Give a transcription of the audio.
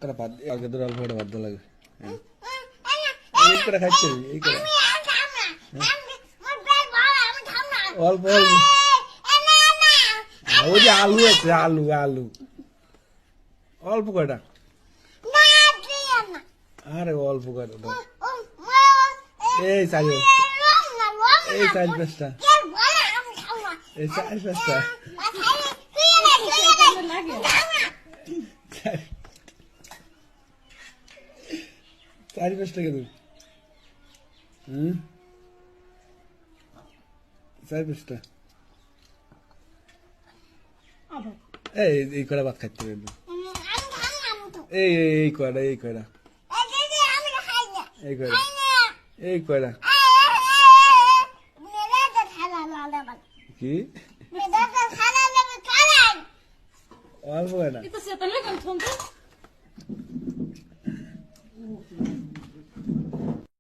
করে ভাত আগে তোর অল্প করে ভাত দেওয়া লাগবে এই করে খাচ্ছে এই করে অল্প অল্প ওই যে আলু আছে আলু আলু অল্প কয়টা আরে অল্প কয়টা দাও এই চারি এই চারি পাঁচটা এই চারি পাঁচটা চারি পাঁচটা কেন চারি পাঁচটা এই কয়টা ভাত খাইতে পারবি এই কয়টা এই কয়টা এই কয়টা এই কয়টা কি অল্প কয়টা